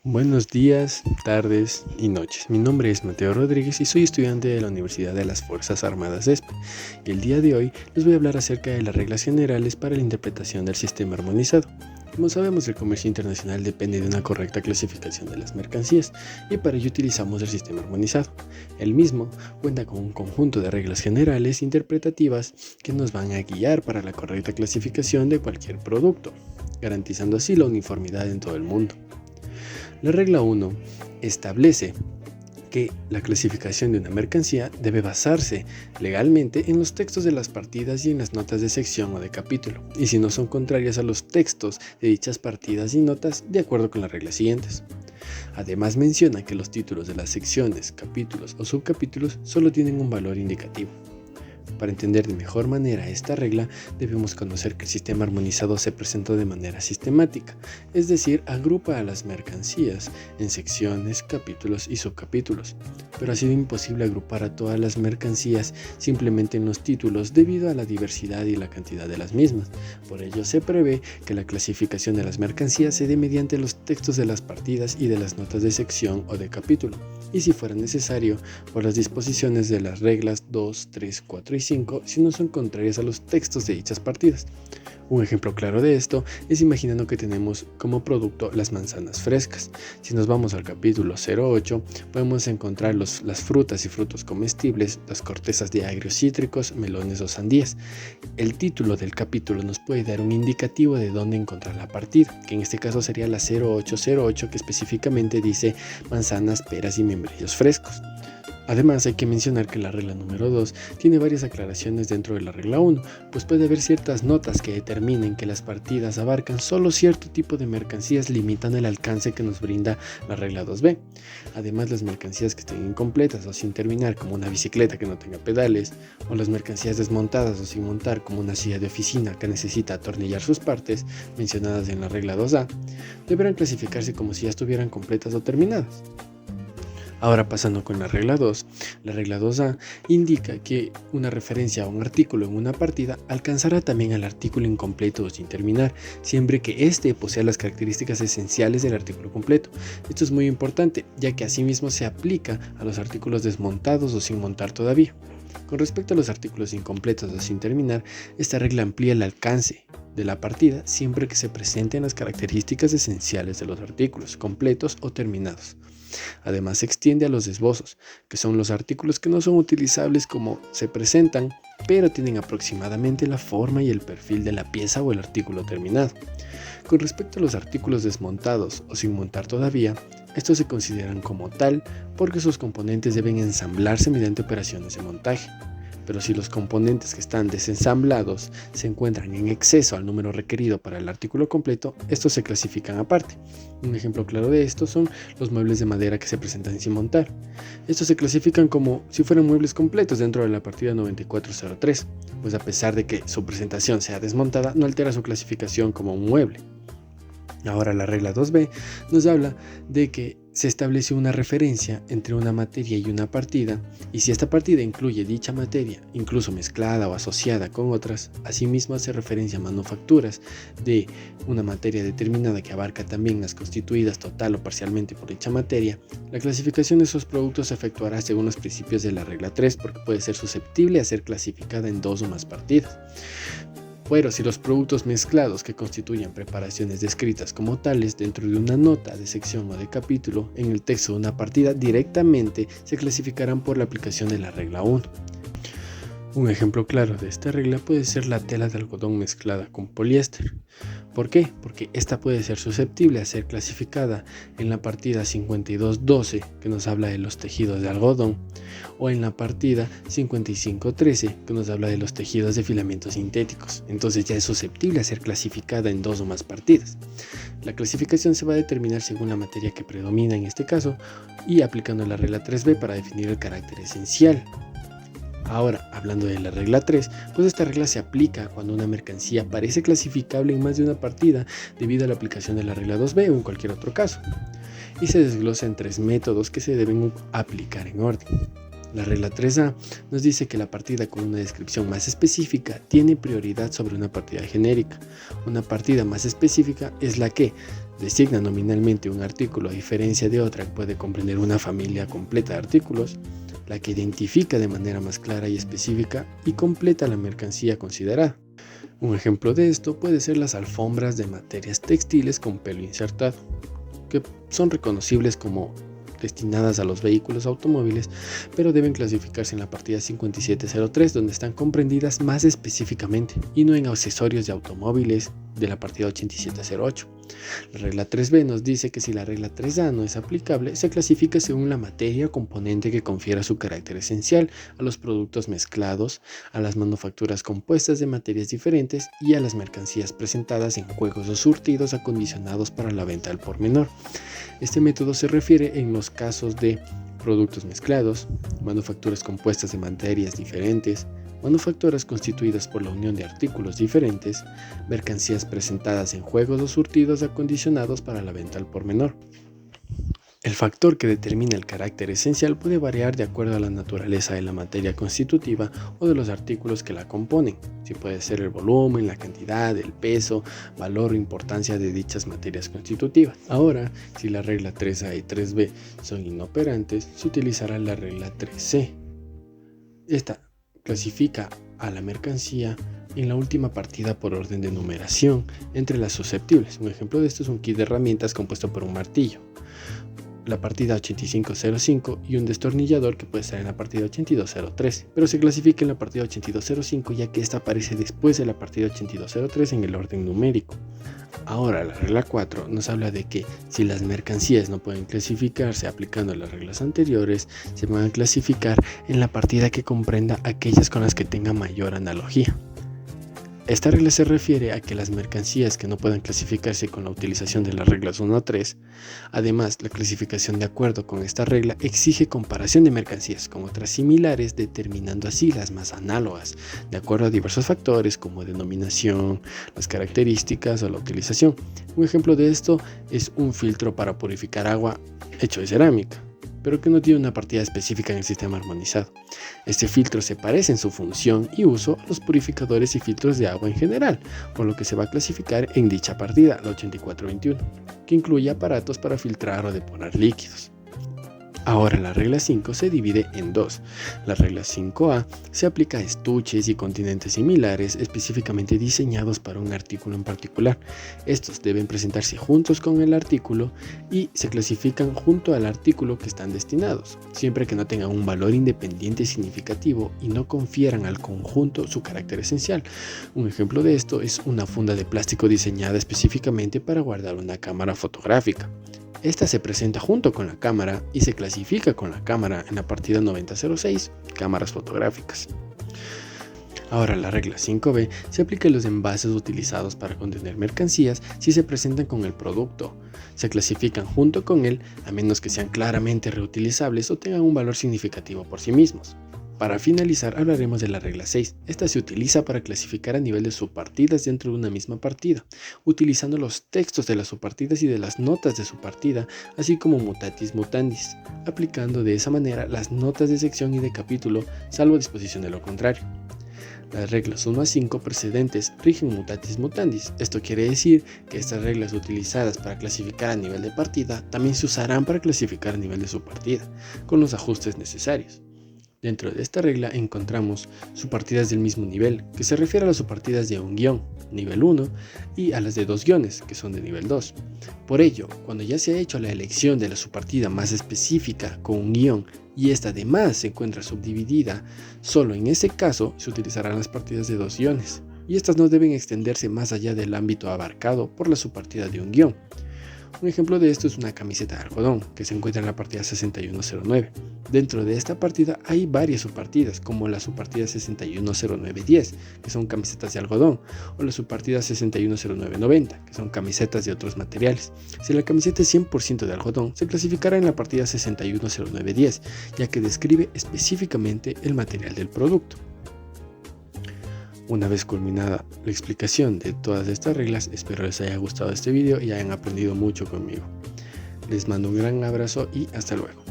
Buenos días, tardes y noches. Mi nombre es Mateo Rodríguez y soy estudiante de la Universidad de las Fuerzas Armadas ESPE. Y el día de hoy les voy a hablar acerca de las reglas generales para la interpretación del sistema armonizado. Como sabemos, el comercio internacional depende de una correcta clasificación de las mercancías y para ello utilizamos el sistema armonizado. El mismo cuenta con un conjunto de reglas generales interpretativas que nos van a guiar para la correcta clasificación de cualquier producto, garantizando así la uniformidad en todo el mundo. La regla 1 establece que la clasificación de una mercancía debe basarse legalmente en los textos de las partidas y en las notas de sección o de capítulo, y si no son contrarias a los textos de dichas partidas y notas, de acuerdo con las reglas siguientes. Además menciona que los títulos de las secciones, capítulos o subcapítulos solo tienen un valor indicativo. Para entender de mejor manera esta regla, debemos conocer que el sistema armonizado se presenta de manera sistemática, es decir, agrupa a las mercancías en secciones, capítulos y subcapítulos. Pero ha sido imposible agrupar a todas las mercancías simplemente en los títulos debido a la diversidad y la cantidad de las mismas. Por ello se prevé que la clasificación de las mercancías se dé mediante los textos de las partidas y de las notas de sección o de capítulo, y si fuera necesario, por las disposiciones de las reglas 2, 3, 4 y 5 si no son contrarias a los textos de dichas partidas. Un ejemplo claro de esto es imaginando que tenemos como producto las manzanas frescas. Si nos vamos al capítulo 08, podemos encontrar las frutas y frutos comestibles, las cortezas de agrios cítricos, melones o sandías. El título del capítulo nos puede dar un indicativo de dónde encontrar la partida, que en este caso sería la 0808, que específicamente dice manzanas, peras y membrillos frescos. Además, hay que mencionar que la regla número 2 tiene varias aclaraciones dentro de la regla 1, pues puede haber ciertas notas que determinen que las partidas abarcan solo cierto tipo de mercancías, limitando el alcance que nos brinda la regla 2b. Además, las mercancías que estén incompletas o sin terminar, como una bicicleta que no tenga pedales, o las mercancías desmontadas o sin montar, como una silla de oficina que necesita atornillar sus partes, mencionadas en la regla 2a, deberán clasificarse como si ya estuvieran completas o terminadas. Ahora pasando con la regla 2, la regla 2a indica que una referencia a un artículo en una partida alcanzará también al artículo incompleto o sin terminar, siempre que éste posea las características esenciales del artículo completo. Esto es muy importante, ya que asimismo se aplica a los artículos desmontados o sin montar todavía. Con respecto a los artículos incompletos o sin terminar, esta regla amplía el alcance de la partida siempre que se presenten las características esenciales de los artículos completos o terminados. Además se extiende a los esbozos, que son los artículos que no son utilizables como se presentan, pero tienen aproximadamente la forma y el perfil de la pieza o el artículo terminado. Con respecto a los artículos desmontados o sin montar todavía, estos se consideran como tal porque sus componentes deben ensamblarse mediante operaciones de montaje. Pero si los componentes que están desensamblados se encuentran en exceso al número requerido para el artículo completo, estos se clasifican aparte. Un ejemplo claro de esto son los muebles de madera que se presentan sin montar. Estos se clasifican como si fueran muebles completos dentro de la partida 9403, pues a pesar de que su presentación sea desmontada, no altera su clasificación como un mueble. Ahora la regla 2b nos habla de que se establece una referencia entre una materia y una partida, y si esta partida incluye dicha materia, incluso mezclada o asociada con otras, asimismo hace referencia a manufacturas de una materia determinada que abarca también las constituidas total o parcialmente por dicha materia, la clasificación de esos productos se efectuará según los principios de la regla 3 porque puede ser susceptible a ser clasificada en dos o más partidas. Pero si los productos mezclados que constituyen preparaciones descritas como tales dentro de una nota de sección o de capítulo en el texto de una partida directamente se clasificarán por la aplicación de la regla 1. Un ejemplo claro de esta regla puede ser la tela de algodón mezclada con poliéster. ¿Por qué? Porque esta puede ser susceptible a ser clasificada en la partida 5212, que nos habla de los tejidos de algodón, o en la partida 5513, que nos habla de los tejidos de filamentos sintéticos. Entonces ya es susceptible a ser clasificada en dos o más partidas. La clasificación se va a determinar según la materia que predomina en este caso y aplicando la regla 3b para definir el carácter esencial. Ahora, hablando de la regla 3, pues esta regla se aplica cuando una mercancía parece clasificable en más de una partida debido a la aplicación de la regla 2b o en cualquier otro caso. Y se desglosa en 3 métodos que se deben aplicar en orden. La regla 3a nos dice que la partida con una descripción más específica tiene prioridad sobre una partida genérica. Una partida más específica es la que, designa nominalmente un artículo a diferencia de otra que puede comprender una familia completa de artículos, la que identifica de manera más clara y específica y completa la mercancía considerada. Un ejemplo de esto puede ser las alfombras de materias textiles con pelo insertado, que son reconocibles como destinadas a los vehículos automóviles, pero deben clasificarse en la partida 5703, donde están comprendidas más específicamente y no en accesorios de automóviles de la partida 8708. La regla 3b nos dice que si la regla 3a no es aplicable, se clasifica según la materia o componente que confiera su carácter esencial a los productos mezclados, a las manufacturas compuestas de materias diferentes y a las mercancías presentadas en juegos o surtidos acondicionados para la venta al por menor. Este método se refiere en los casos de productos mezclados, manufacturas compuestas de materias diferentes, manufacturas constituidas por la unión de artículos diferentes, mercancías presentadas en juegos o surtidos acondicionados para la venta al por menor. El factor que determina el carácter esencial puede variar de acuerdo a la naturaleza de la materia constitutiva o de los artículos que la componen, si puede ser el volumen, la cantidad, el peso, valor o importancia de dichas materias constitutivas. Ahora, si la regla 3a y 3b son inoperantes, se utilizará la regla 3c. Esta clasifica a la mercancía en la última partida por orden de numeración entre las susceptibles. Un ejemplo de esto es un kit de herramientas compuesto por un martillo, la partida 8505 y un destornillador que puede estar en la partida 8203, pero se clasifica en la partida 8205 ya que esta aparece después de la partida 8203 en el orden numérico. Ahora, la regla 4 nos habla de que si las mercancías no pueden clasificarse aplicando las reglas anteriores, se van a clasificar en la partida que comprenda aquellas con las que tenga mayor analogía. Esta regla se refiere a que las mercancías que no puedan clasificarse con la utilización de las reglas 1 a 3, además la clasificación de acuerdo con esta regla exige comparación de mercancías con otras similares, determinando así las más análogas, de acuerdo a diversos factores como denominación, las características o la utilización. Un ejemplo de esto es un filtro para purificar agua hecho de cerámica, pero que no tiene una partida específica en el sistema armonizado. Este filtro se parece en su función y uso a los purificadores y filtros de agua en general, por lo que se va a clasificar en dicha partida, la 8421, que incluye aparatos para filtrar o depurar líquidos. Ahora la regla 5 se divide en dos. La regla 5a se aplica a estuches y continentes similares específicamente diseñados para un artículo en particular. Estos deben presentarse juntos con el artículo y se clasifican junto al artículo que están destinados, siempre que no tengan un valor independiente significativo y no confieran al conjunto su carácter esencial. Un ejemplo de esto es una funda de plástico diseñada específicamente para guardar una cámara fotográfica. Esta se presenta junto con la cámara y se clasifica con la cámara en la partida 9006, cámaras fotográficas. Ahora la regla 5b se aplica a los envases utilizados para contener mercancías si se presentan con el producto. Se clasifican junto con él a menos que sean claramente reutilizables o tengan un valor significativo por sí mismos. Para finalizar hablaremos de la regla 6. Esta se utiliza para clasificar a nivel de subpartidas dentro de una misma partida, utilizando los textos de las subpartidas y de las notas de subpartida, así como mutatis mutandis, aplicando de esa manera las notas de sección y de capítulo, salvo disposición de lo contrario. Las reglas 1 a 5 precedentes rigen mutatis mutandis. Esto quiere decir que estas reglas utilizadas para clasificar a nivel de partida también se usarán para clasificar a nivel de subpartida, con los ajustes necesarios. Dentro de esta regla encontramos subpartidas del mismo nivel, que se refiere a las subpartidas de un guión, nivel 1, y a las de dos guiones, que son de nivel 2. Por ello, cuando ya se ha hecho la elección de la subpartida más específica con un guión y esta además se encuentra subdividida, solo en ese caso se utilizarán las partidas de dos guiones, y estas no deben extenderse más allá del ámbito abarcado por la subpartida de un guión. Un ejemplo de esto es una camiseta de algodón, que se encuentra en la partida 6109. Dentro de esta partida hay varias subpartidas, como la subpartida 610910, que son camisetas de algodón, o la subpartida 610990, que son camisetas de otros materiales. Si la camiseta es 100% de algodón, se clasificará en la partida 610910, ya que describe específicamente el material del producto. Una vez culminada la explicación de todas estas reglas, espero les haya gustado este video y hayan aprendido mucho conmigo. Les mando un gran abrazo y hasta luego.